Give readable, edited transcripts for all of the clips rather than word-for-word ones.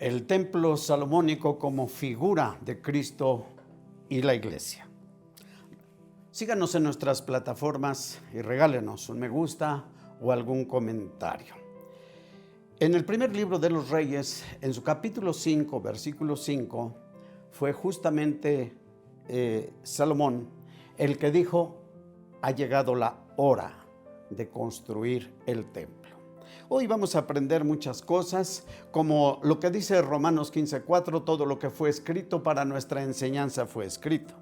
el templo salomónico como figura de Cristo y la iglesia. Síganos en nuestras plataformas y regálenos un me gusta o algún comentario. En el primer libro de los Reyes, en su capítulo 5, versículo 5, fue justamente Salomón el que dijo: ha llegado la hora de construir el templo. Hoy vamos a aprender muchas cosas, como lo que dice Romanos 15:4, todo lo que fue escrito para nuestra enseñanza fue escrito.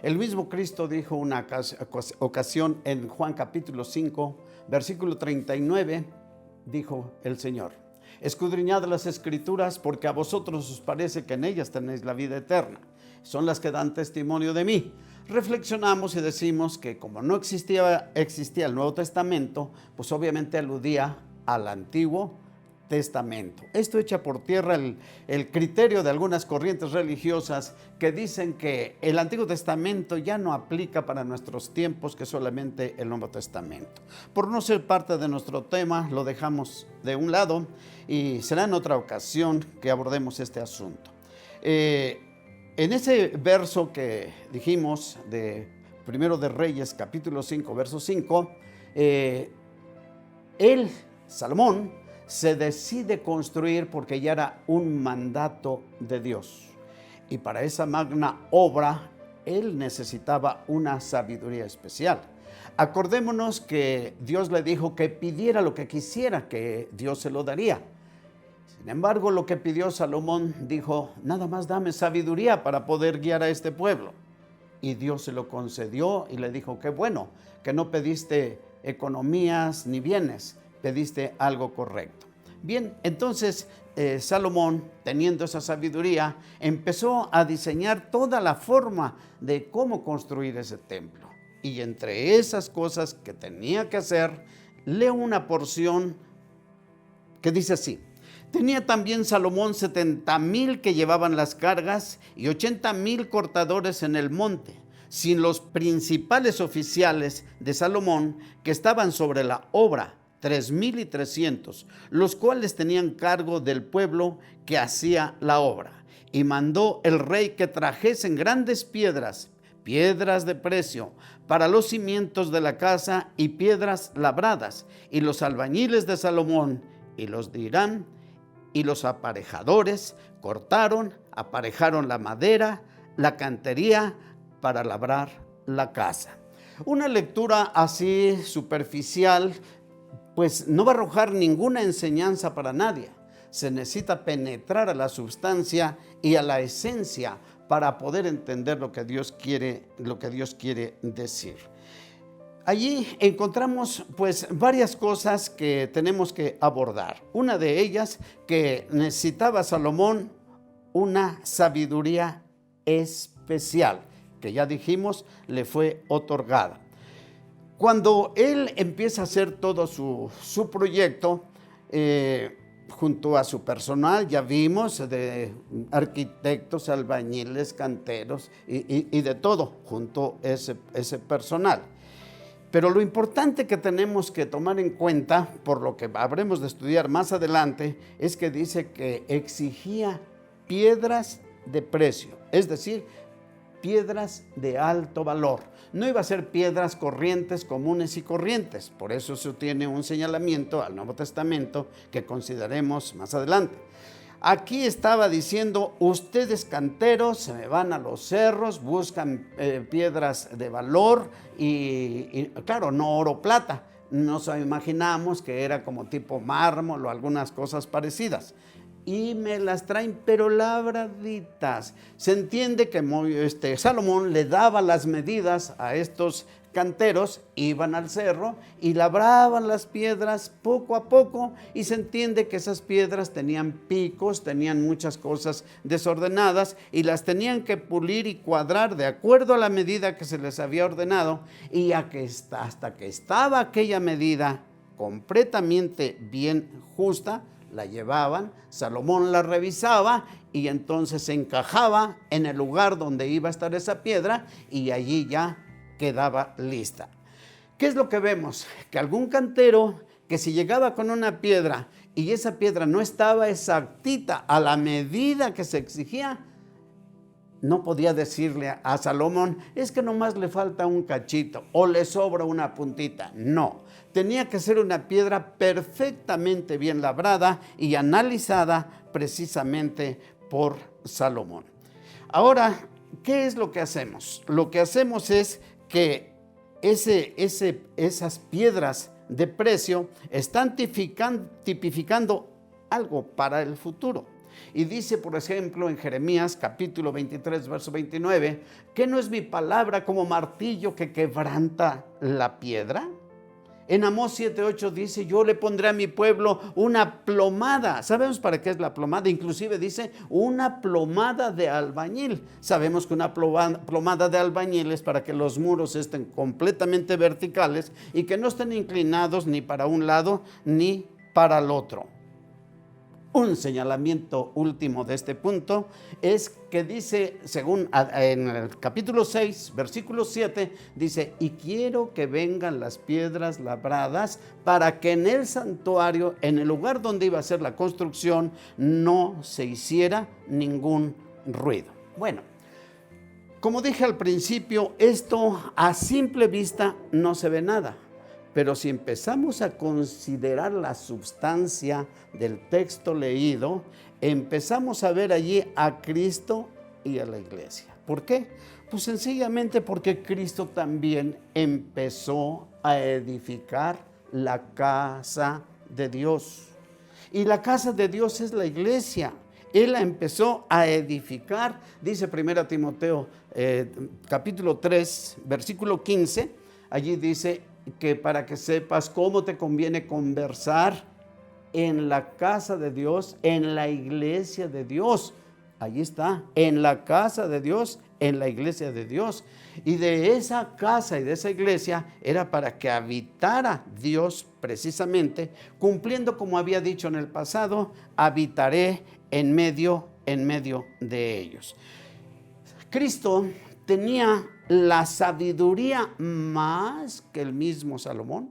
El mismo Cristo dijo una ocasión en Juan capítulo 5, versículo 39, dijo el Señor: escudriñad las Escrituras, porque a vosotros os parece que en ellas tenéis la vida eterna. Son las que dan testimonio de mí. Reflexionamos y decimos que como no existía el Nuevo Testamento, pues obviamente aludía al Antiguo Testamento. Esto echa por tierra el criterio de algunas corrientes religiosas que dicen que el Antiguo Testamento ya no aplica para nuestros tiempos, que solamente el Nuevo Testamento. Por no ser parte de nuestro tema, lo dejamos de un lado y será en otra ocasión que abordemos este asunto. En ese verso que dijimos de Primero de Reyes, capítulo 5, verso 5, Salomón, se decide construir porque ya era un mandato de Dios. Y para esa magna obra, él necesitaba una sabiduría especial. Acordémonos que Dios le dijo que pidiera lo que quisiera, que Dios se lo daría. Sin embargo, lo que pidió Salomón, dijo: nada más dame sabiduría para poder guiar a este pueblo. Y Dios se lo concedió y le dijo: qué bueno, que no pediste economías ni bienes, pediste algo correcto. Bien, entonces Salomón, teniendo esa sabiduría, empezó a diseñar toda la forma de cómo construir ese templo. Y entre esas cosas que tenía que hacer, leo una porción que dice así: tenía también Salomón 70,000 que llevaban las cargas y 80,000 cortadores en el monte, sin los principales oficiales de Salomón que estaban sobre la obra, 3,300, los cuales tenían cargo del pueblo que hacía la obra. Y mandó el rey que trajesen grandes piedras de precio, para los cimientos de la casa y piedras labradas. Y los albañiles de Salomón y los de Hiram y los aparejadores aparejaron la madera, la cantería para labrar la casa. Una lectura así superficial pues no va a arrojar ninguna enseñanza para nadie. Se necesita penetrar a la sustancia y a la esencia para poder entender lo que Dios quiere decir. Allí encontramos pues varias cosas que tenemos que abordar. Una de ellas, que necesitaba Salomón una sabiduría especial, que ya dijimos le fue otorgada. Cuando él empieza a hacer todo su proyecto, junto a su personal, ya vimos, de arquitectos, albañiles, canteros y de todo, junto a ese personal. Pero lo importante que tenemos que tomar en cuenta, por lo que habremos de estudiar más adelante, es que dice que exigía piedras de precio, es decir, piedras de alto valor. No iba a ser piedras corrientes, comunes y corrientes. Por eso se tiene un señalamiento al Nuevo Testamento que consideraremos más adelante. Aquí estaba diciendo: ustedes canteros se me van a los cerros, buscan piedras de valor y claro, no oro plata. Nos imaginamos que era como tipo mármol o algunas cosas parecidas. Y me las traen pero labraditas. Se entiende que Salomón le daba las medidas a estos canteros, iban al cerro y labraban las piedras poco a poco, y se entiende que esas piedras tenían picos, tenían muchas cosas desordenadas y las tenían que pulir y cuadrar de acuerdo a la medida que se les había ordenado, y hasta que estaba aquella medida completamente bien justa, la llevaban, Salomón la revisaba y entonces se encajaba en el lugar donde iba a estar esa piedra y allí ya quedaba lista. ¿Qué es lo que vemos? Que algún cantero que si llegaba con una piedra y esa piedra no estaba exactita a la medida que se exigía, no podía decirle a Salomón, es que nomás le falta un cachito o le sobra una puntita. No, tenía que ser una piedra perfectamente bien labrada y analizada precisamente por Salomón. Ahora, ¿qué es lo que hacemos? Lo que hacemos es que esas piedras de precio están tipificando algo para el futuro. Y dice, por ejemplo, en Jeremías capítulo 23, verso 29, ¿qué no es mi palabra como martillo que quebranta la piedra? En Amós 7:8 dice, yo le pondré a mi pueblo una plomada. ¿Sabemos para qué es la plomada? Inclusive dice, una plomada de albañil. Sabemos que una plomada de albañil es para que los muros estén completamente verticales y que no estén inclinados ni para un lado ni para el otro. Un señalamiento último de este punto es que dice, según en el capítulo 6, versículo 7, dice, y quiero que vengan las piedras labradas para que en el santuario, en el lugar donde iba a ser la construcción, no se hiciera ningún ruido. Bueno, como dije al principio, esto a simple vista no se ve nada. Pero si empezamos a considerar la substancia del texto leído, empezamos a ver allí a Cristo y a la iglesia. ¿Por qué? Pues sencillamente porque Cristo también empezó a edificar la casa de Dios. Y la casa de Dios es la iglesia. Él la empezó a edificar, dice 1 Timoteo capítulo 3, versículo 15, allí dice que para que sepas cómo te conviene conversar en la casa de Dios, en la iglesia de Dios. Allí está, en la casa de Dios, en la iglesia de Dios. Y de esa casa y de esa iglesia era para que habitara Dios precisamente, cumpliendo como había dicho en el pasado, habitaré en medio de ellos. Cristo tenía la sabiduría más que el mismo Salomón.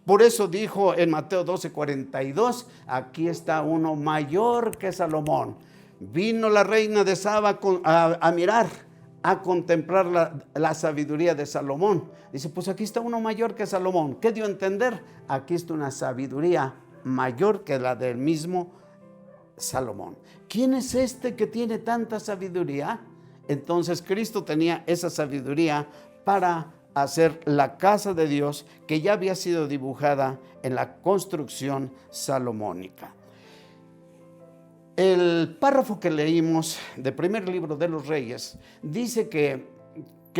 Por eso dijo en Mateo 12:42, aquí está uno mayor que Salomón. Vino la reina de Saba a mirar, a contemplar la sabiduría de Salomón. Dice, pues aquí está uno mayor que Salomón. ¿Qué dio a entender? Aquí está una sabiduría mayor que la del mismo Salomón. ¿Quién es este que tiene tanta sabiduría? Entonces Cristo tenía esa sabiduría para hacer la casa de Dios que ya había sido dibujada en la construcción salomónica. El párrafo que leímos del primer libro de los Reyes dice que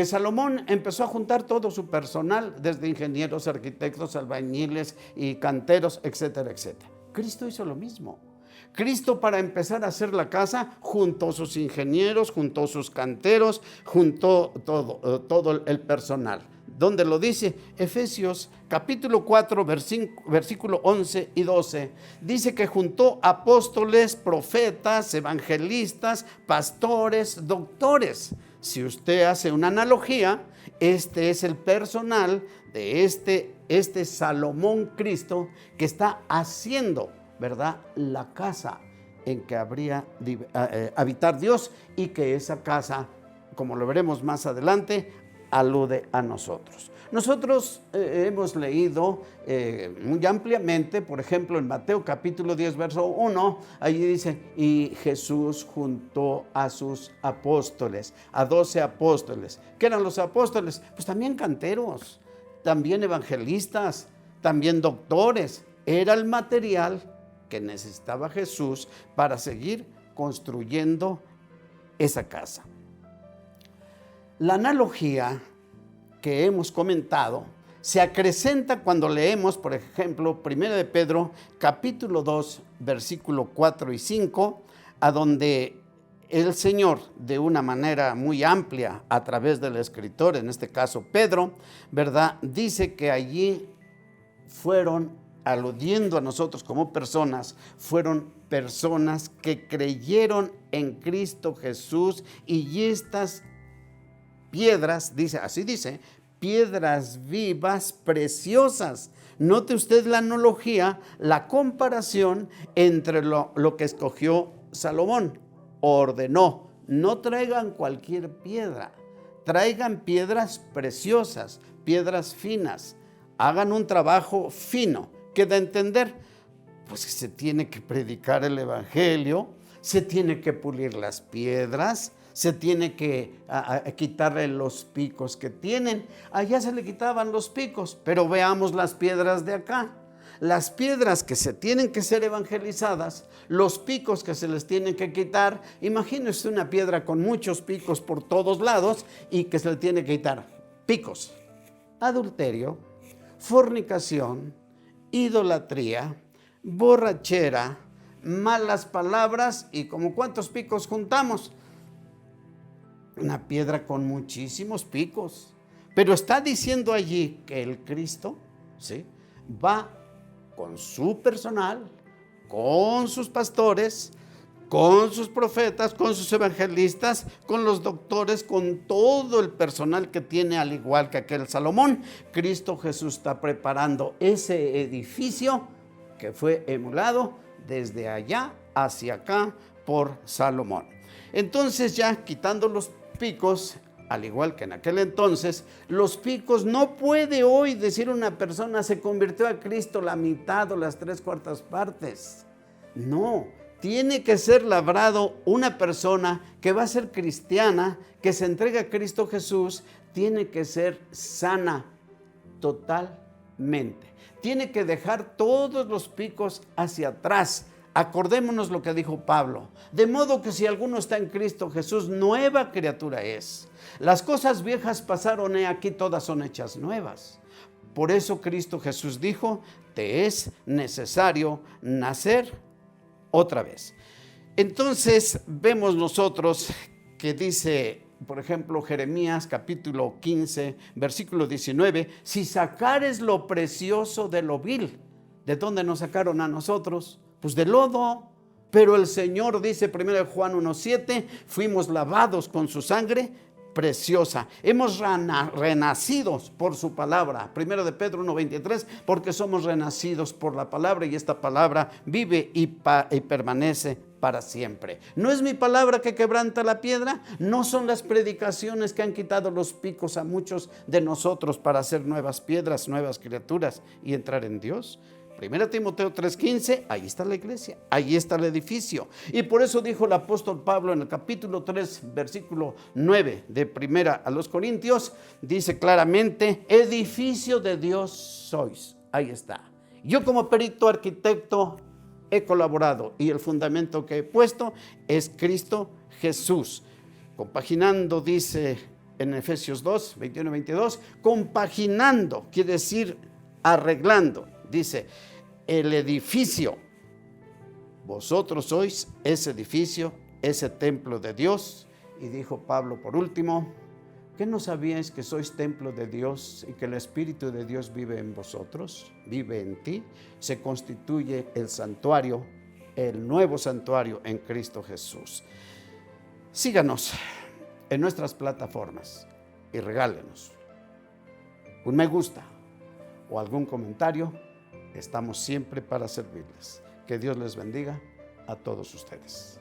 Salomón empezó a juntar todo su personal, desde ingenieros, arquitectos, albañiles y canteros, etcétera, etcétera. Cristo hizo lo mismo. Cristo, para empezar a hacer la casa, juntó sus ingenieros, juntó sus canteros, juntó todo el personal. ¿Dónde lo dice? Efesios capítulo 4, versículo 11 y 12. Dice que juntó apóstoles, profetas, evangelistas, pastores, doctores. Si usted hace una analogía, este es el personal de este Salomón Cristo que está haciendo, ¿verdad?, la casa en que habría habitar Dios, y que esa casa, como lo veremos más adelante, alude a nosotros. Nosotros hemos leído muy ampliamente, por ejemplo, en Mateo capítulo 10, verso 1, allí dice, y Jesús juntó a sus apóstoles, a 12 apóstoles. ¿Qué eran los apóstoles? Pues también canteros, también evangelistas, también doctores. Era el material que necesitaba Jesús para seguir construyendo esa casa. La analogía que hemos comentado se acrecenta cuando leemos, por ejemplo, 1 de Pedro, capítulo 2, versículo 4 y 5, a donde el Señor, de una manera muy amplia, a través del escritor, en este caso Pedro, ¿verdad?, dice que allí fueron, aludiendo a nosotros como personas, fueron personas que creyeron en Cristo Jesús, y estas piedras, dice, así dice, piedras vivas preciosas. Note usted la analogía, la comparación entre lo que escogió Salomón. Ordenó, no traigan cualquier piedra, traigan piedras preciosas, piedras finas, hagan un trabajo fino. ¿Qué da a entender? Pues que se tiene que predicar el evangelio, se tiene que pulir las piedras, se tiene que quitarle los picos que tienen. Allá se le quitaban los picos, pero veamos las piedras de acá. Las piedras que se tienen que ser evangelizadas, los picos que se les tienen que quitar. Imagínese una piedra con muchos picos por todos lados y que se le tiene que quitar picos. Adulterio, fornicación, idolatría, borrachera, malas palabras y como cuántos picos juntamos. Una piedra con muchísimos picos. Pero está diciendo allí que el Cristo, ¿sí?, va con su personal, con sus pastores, con sus profetas, con sus evangelistas, con los doctores, con todo el personal que tiene, al igual que aquel Salomón. Cristo Jesús está preparando ese edificio que fue emulado desde allá hacia acá por Salomón. Entonces, ya quitando los picos, al igual que en aquel entonces, los picos, no puede hoy decir una persona se convirtió a Cristo la mitad o las 3/4 partes. No, tiene que ser labrado una persona que va a ser cristiana, que se entrega a Cristo Jesús, tiene que ser sana totalmente. Tiene que dejar todos los picos hacia atrás. Acordémonos lo que dijo Pablo. De modo que si alguno está en Cristo Jesús, nueva criatura es. Las cosas viejas pasaron, he aquí todas son hechas nuevas. Por eso Cristo Jesús dijo, te es necesario nacer otra vez. Entonces vemos nosotros que dice, por ejemplo, Jeremías capítulo 15, versículo 19, si sacares lo precioso de lo vil, ¿de dónde nos sacaron a nosotros? Pues de lodo. Pero el Señor dice, 1 Juan 1:7, fuimos lavados con su sangre preciosa. Hemos renacidos por su palabra. 1 Pedro 1:23, porque somos renacidos por la palabra y esta palabra vive y permanece para siempre. ¿No es mi palabra que quebranta la piedra? ¿No son las predicaciones que han quitado los picos a muchos de nosotros para hacer nuevas piedras, nuevas criaturas y entrar en Dios? 1 Timoteo 3:15, ahí está la iglesia, ahí está el edificio. Y por eso dijo el apóstol Pablo en el capítulo 3, versículo 9 de 1 a los Corintios, dice claramente, edificio de Dios sois. Ahí está. Yo como perito arquitecto he colaborado y el fundamento que he puesto es Cristo Jesús. Compaginando, dice en Efesios 2, 21 y 22, compaginando, quiere decir arreglando. Dice, el edificio, vosotros sois ese edificio, ese templo de Dios. Y dijo Pablo por último, ¿qué no sabíais que sois templo de Dios y que el Espíritu de Dios vive en vosotros, vive en ti? Se constituye el santuario, el nuevo santuario en Cristo Jesús. Síganos en nuestras plataformas y regálenos un me gusta o algún comentario. Estamos siempre para servirles. Que Dios les bendiga a todos ustedes.